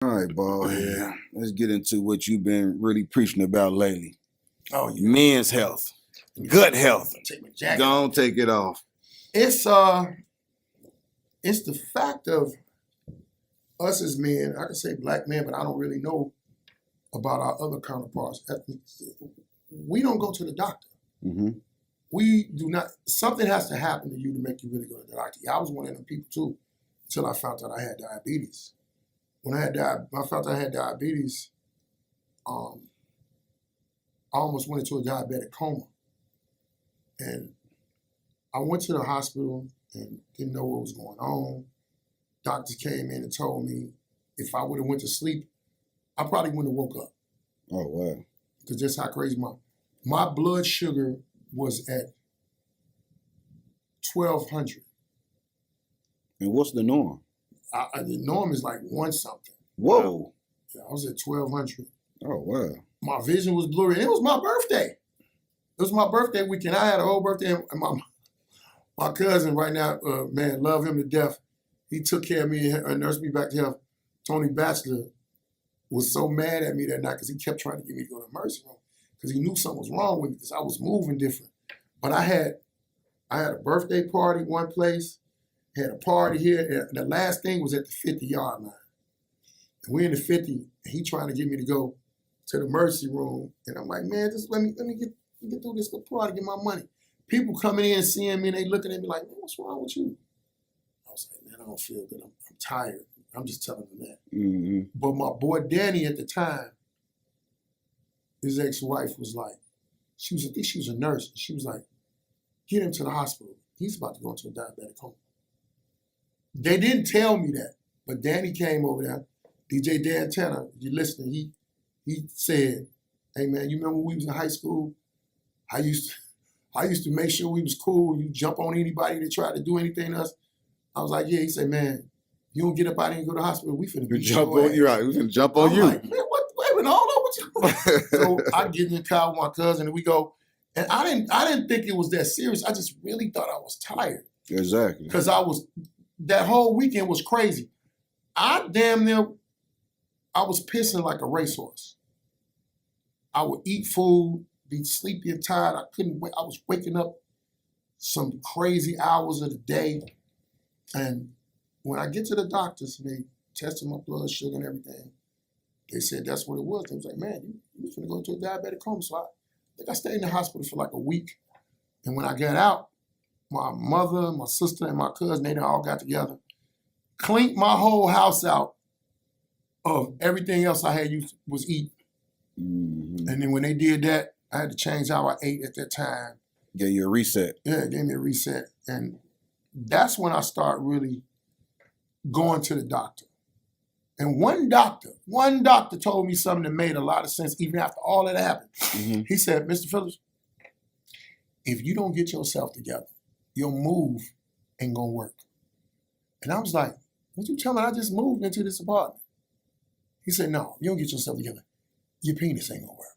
All right, ball here. Let's get into what you've been really preaching about lately. Oh, yeah. Men's health, gut health. Take my jacket. Go on, take it off. It's the fact of us as men. I can say black men, but I don't really know about our other counterparts. We don't go to the doctor. Mm-hmm. We do not. Something has to happen to you to make you really go to the doctor. I was one of them people too, until I found out I had diabetes. When I found out I had diabetes, I almost went into a diabetic coma. And I went to the hospital and didn't know what was going on. Doctors came in and told me if I would have went to sleep, I probably wouldn't have woke up. Oh, wow. Because that's how crazy my blood sugar was at 1,200. And what's the norm? The norm is like 1 something. Whoa. Yeah, I was at 1,200. Oh, wow. My vision was blurry. And it was my birthday. It was my birthday weekend. I had a whole birthday. And my cousin right now, man, love him to death. He took care of me and nursed me back to health. Tony Batchelor was so mad at me that night because he kept trying to get me to go to the emergency room because he knew something was wrong with me because I was moving different. But I had a birthday party one place, had a party here, and the last thing was at the 50-yard line. And we're in the 50, and he trying to get me to go to the emergency room. And I'm like, man, just let me get through this party, get my money. People coming in and seeing me, and they looking at me like, man, what's wrong with you? I was like, man, I don't feel good. I'm tired. I'm just telling them that. Mm-hmm. But my boy Danny at the time, his ex-wife was like, I think she was a nurse. She was like, get him to the hospital. He's about to go into a diabetic coma. They didn't tell me that, but Danny came over there. DJ Dan Tanner, if you're listening, he said, hey man, you remember when we was in high school? I used to make sure we was cool. You jump on anybody that tried to do anything to us. I was like, yeah. He said, man, you don't get up out here and go to the hospital. We finna beat jump on you, right? We finna jump on you. Like, man, wait a minute, hold on, what you So I get in the car with my cousin and we go, and I didn't think it was that serious. I just really thought I was tired. Exactly. Because that whole weekend was crazy. I was pissing like a racehorse. I would eat food, be sleepy and tired. I couldn't wait. I was waking up some crazy hours of the day. And when I get to the doctors and they tested my blood sugar and everything, they said that's what it was. They was like, man, you finna go into a diabetic coma. So I think I stayed in the hospital for like a week. And when I got out, my mother, my sister, and my cousin, they all got together, cleaned my whole house out of everything else I had was eating. Mm-hmm. And then when they did that, I had to change how I ate at that time. Gave you a reset. Yeah, it gave me a reset. And that's when I started really going to the doctor. And one doctor told me something that made a lot of sense even after all that happened. Mm-hmm. He said, Mr. Phillips, if you don't get yourself together, your move ain't gonna work. And I was like, what you telling me? I just moved into this apartment. He said, no, you don't get yourself together, your penis ain't gonna work.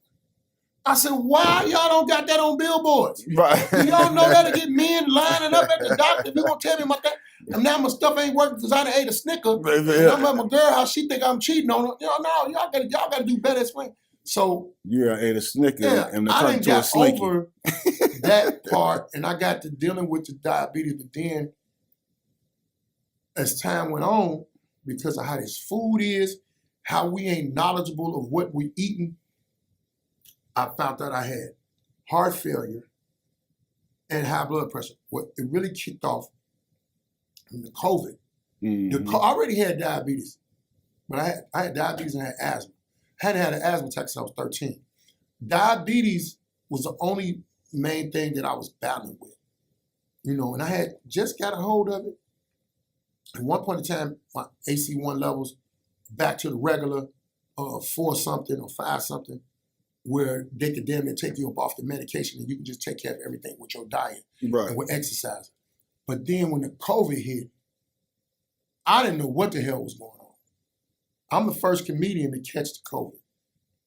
I said, why y'all don't got that on billboards? Right. You don't know that to get men lining up at the doctor. You gonna tell me about that? And now my stuff ain't working because I done ate a Snicker. And I'm at my girl house, she think I'm cheating on her. No, y'all gotta do better explain. So yeah, ate a Snicker and I turned done to a got Slinky. over that part, and I got to dealing with the diabetes. But then, as time went on, because of how this food is, how we ain't knowledgeable of what we eating, I found out I had heart failure and high blood pressure. What it really kicked off in the COVID. Mm-hmm. I already had diabetes, but I had diabetes and I had asthma. I hadn't had an asthma attack since I was 13. Diabetes was the only main thing that I was battling with, and I had just got a hold of it. At one point in time, my AC1 levels back to the regular 4-something or 5-something, where they could damn near take you up off the medication and you can just take care of everything with your diet and with exercise. But then when the COVID hit, I didn't know what the hell was going on. I'm the first comedian to catch the COVID.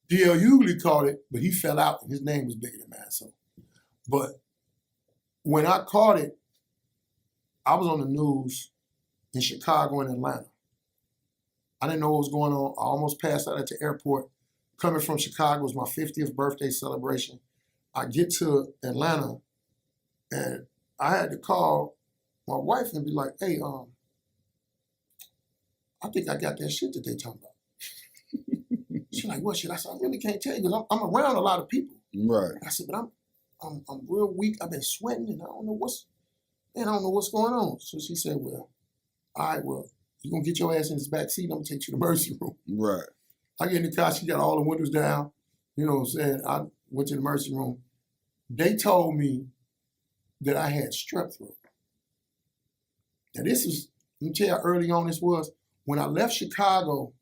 D.L. Hughley caught it, but he fell out and his name was bigger than mine. But when I caught it, I was on the news in Chicago and Atlanta. I didn't know what was going on. I almost passed out at the airport. Coming from Chicago, it was my 50th birthday celebration. I get to Atlanta, and I had to call my wife and be like, hey, I think I got that shit that they talking about. She's like, what shit? I said, I really can't tell you because I'm around a lot of people. Right. I said, but I'm real weak. I've been sweating and I don't know what's going on. So she said, well, all right, well, you're gonna get your ass in this back seat, I'm gonna take you to the emergency room. Right. I get in the car, she got all the windows down, you know what I'm saying? I went to the emergency room. They told me that I had strep throat. Now this is, let me tell you how early on this was. When I left Chicago,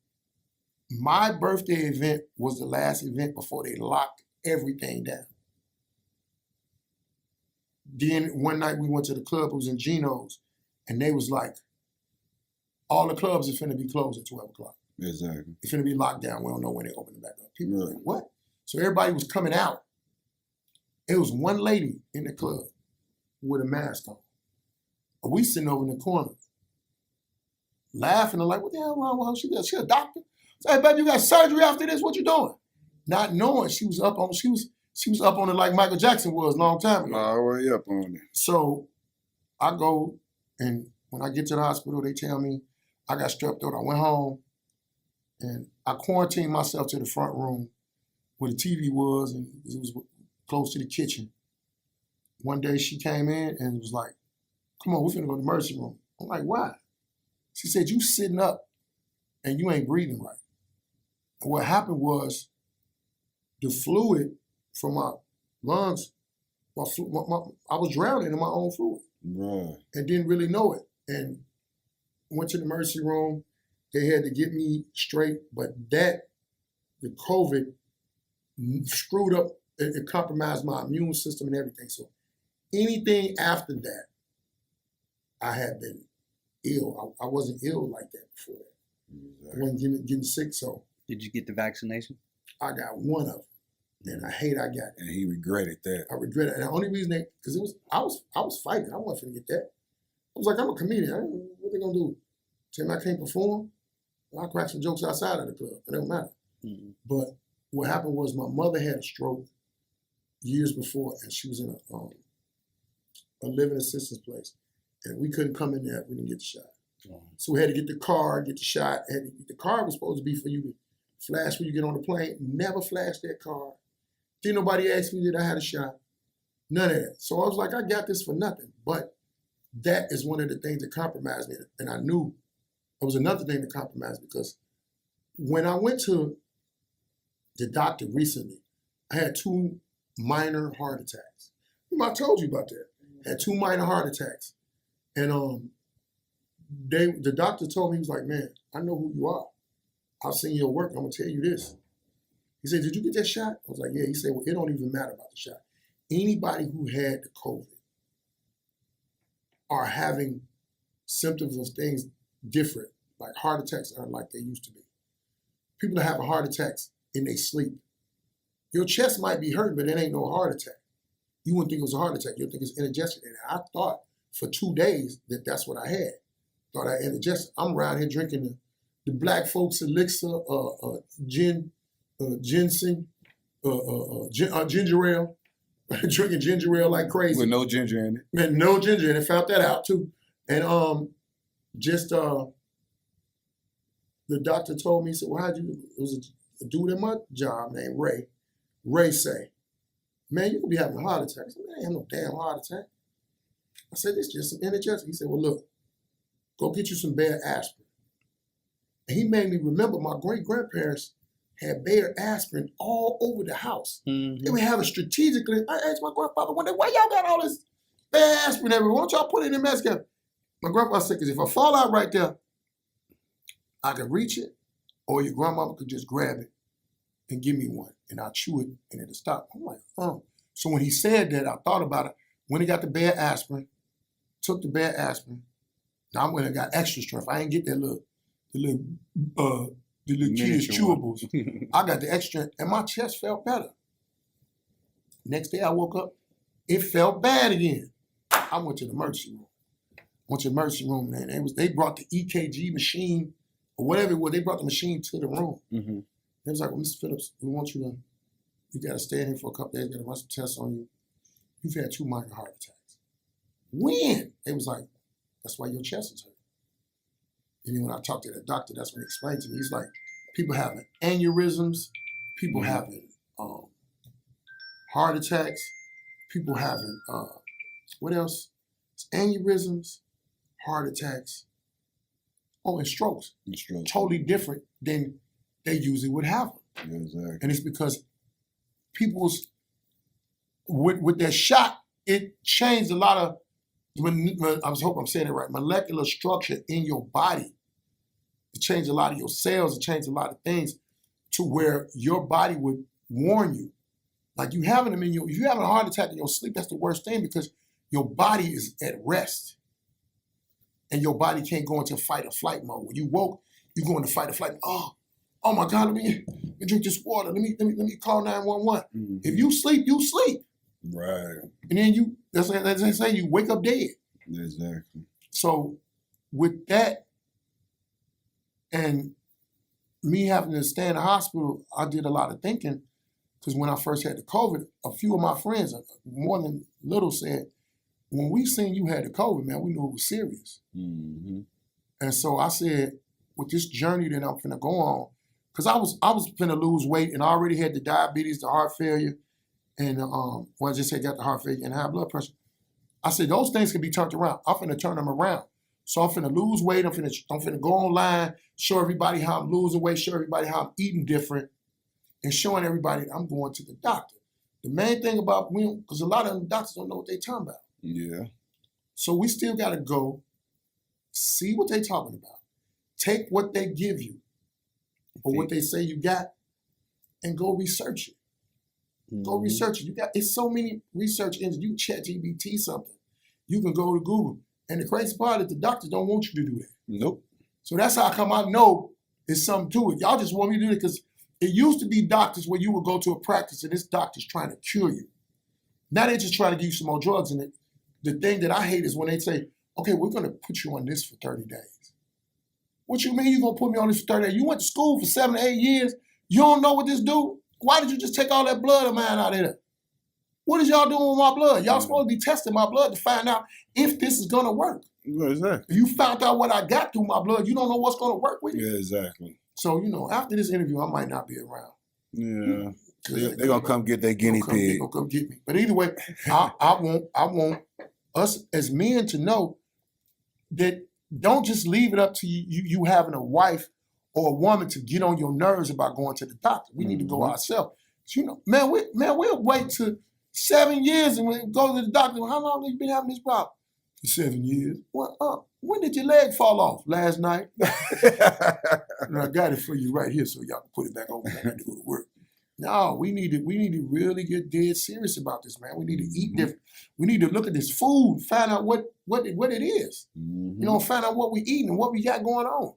my birthday event was the last event before they locked everything down. Then one night we went to the club, it was in Geno's, and they was like, all the clubs are finna be closed at 12 o'clock. Exactly. It's finna be locked down. We don't know when they open it back up. People were Right. like, what? So everybody was coming out. It was one lady in the club with a mask on. And we sitting over in the corner, laughing and like, what the hell wrong with her? She a doctor? So, hey, baby, you got surgery after this? What you doing? Not knowing she was up on it like Michael Jackson was a long time ago. All the way up on it. So I go, and when I get to the hospital, they tell me I got strep throat. I went home, and I quarantined myself to the front room where the TV was, and it was close to the kitchen. One day she came in and was like, come on, we're finna go to the emergency room. I'm like, why? She said, you sitting up and you ain't breathing right. And what happened was the fluid from my lungs, I was drowning in my own fluid. Right. And didn't really know it. And went to the emergency room. They had to get me straight, but the COVID screwed up, it compromised my immune system and everything. So anything after that, I had been ill. I wasn't ill like that before that. Exactly. I wasn't getting sick, so. Did you get the vaccination? I got one of them, and I hate I got it. And he regretted that. I regret it. And the only reason because I was fighting. I wasn't finna get that. I was like, I'm a comedian. What they gonna do? Tell me I can't perform? I'll crack some jokes outside of the club. It don't matter. Mm-hmm. But what happened was my mother had a stroke years before, and she was in a living assistance place, and we couldn't come in there if we didn't get the shot. Mm-hmm. So we had to get the car, get the shot. The car was supposed to be for you to flash when you get on the plane. Never flashed that car. Didn't nobody ask me that I had a shot. None of that. So I was like, I got this for nothing. But that is one of the things that compromised me. And I knew there was another thing that compromised me, because when I went to the doctor recently, I had 2 minor heart attacks. I told you about that. I had 2 minor heart attacks. And the doctor told me, he was like, man, I know who you are. I've seen your work. I'm going to tell you this. He said, did you get that shot? I was like, yeah. He said, well, it don't even matter about the shot. Anybody who had the COVID are having symptoms of things different, like heart attacks aren't like they used to be. People that have heart attacks in their sleep. Your chest might be hurting, but it ain't no heart attack. You wouldn't think it was a heart attack. You'd think it's indigestion. And I thought for 2 days that that's what I had. Thought I had indigestion. I'm around here drinking the black folks elixir, ginseng, ginger ale, drinking ginger ale like crazy. With no ginger in it. Man, no ginger in it. Found that out too. And the doctor told me, he said, well, how'd you, it was a dude at my job named Ray. Ray say, man, you could be having a heart attack. I said, man, I ain't have no damn heart attack. I said, this is just some indigestion. He said, well, look, go get you some Bayer aspirin. And he made me remember my great-grandparents had Bayer aspirin all over the house. Mm-hmm. They would have it strategically. I asked my grandfather one day, why y'all got all this Bayer aspirin everywhere? Why don't y'all put it in the mask? My grandfather said, because if I fall out right there, I could reach it, or your grandmama could just grab it and give me one, and I'll chew it, and it'll stop. I'm like, oh. So when he said that, I thought about it. When he got the Bayer aspirin, took the Bayer aspirin, now I went and got extra strength. I ain't get the little kids chewables. I got the extra, and my chest felt better. Next day I woke up, it felt bad again. I went to the emergency room. Man, they brought the EKG machine or whatever it was. They brought the machine to the room. Mm-hmm. They was like, well, Mr. Phillips, we want you got to stay in here for a couple days, got to run some tests on you. You've had 2 minor heart attacks. When? They was like, that's why your chest is hurt. And then when I talked to that doctor, that's when he explained to me. He's like, people having aneurysms, people having heart attacks, people having, what else? It's aneurysms, heart attacks, and strokes. Totally different than they usually would have them. Yeah, exactly. And it's because people's, with their shot, it changed a lot of, I hope I'm saying it right, molecular structure in your body. It changed a lot of your cells, it changed a lot of things to where your body would warn you. Like if you're having a heart attack in your sleep, that's the worst thing because your body is at rest. And your body can't go into fight or flight mode. When you woke, you go into fight or flight. Oh my God, let me drink this water. Let me call 911. Mm-hmm. If you sleep, you sleep. Right. And then that's what they say, you wake up dead. Exactly. So with that and me having to stay in the hospital, I did a lot of thinking because when I first had the COVID, a few of my friends, more than little, said, when we seen you had the COVID, man, we knew it was serious. Mm-hmm. And so I said, with this journey that I'm finna go on, because I was finna lose weight and I already had the diabetes, the heart failure, and I just had got the heart failure and high blood pressure. I said, those things can be turned around. I'm finna turn them around. So I'm finna lose weight. I'm finna go online, show everybody how I'm losing weight, show everybody how I'm eating different, and showing everybody I'm going to the doctor. The main thing about because a lot of them doctors don't know what they're talking about. Yeah. So we still gotta go see what they're talking about. Take what they give you or what they say you got and go research it. Mm-hmm. Go research it. It's so many research engines. You can ChatGPT something. You can go to Google. And the crazy part is the doctors don't want you to do that. Nope. So that's how come I know there's something to it. Y'all just want me to do it because it used to be doctors where you would go to a practice and this doctor's trying to cure you. Now they're just trying to give you some more drugs in it. The thing that I hate is when they say, okay, we're going to put you on this for 30 days. What you mean you're going to put me on this for 30 days? You went to school for 7 to 8 years. You don't know what this do? Why did you just take all that blood of mine out of there? What is y'all doing with my blood? Y'all supposed to be testing my blood to find out if this is going to work. Exactly. If you found out what I got through my blood, you don't know what's going to work with it. Yeah, exactly. So, after this interview, I might not be around. Yeah. They're going to come get their guinea pig. They're going to come get me. But anyway, I want us as men to know that don't just leave it up to you having a wife or a woman to get on your nerves about going to the doctor. We need to go ourselves. Man, we'll wait till 7 years and we go to the doctor. How long have you been having this problem? For 7 years. Well, when did your leg fall off? Last night. And I got it for you right here so y'all can put it back on when I got to go to work. No, we need to really get dead serious about this, man. We need to eat different. We need to look at this food, find out what it is. Find out what we eating and what we got going on.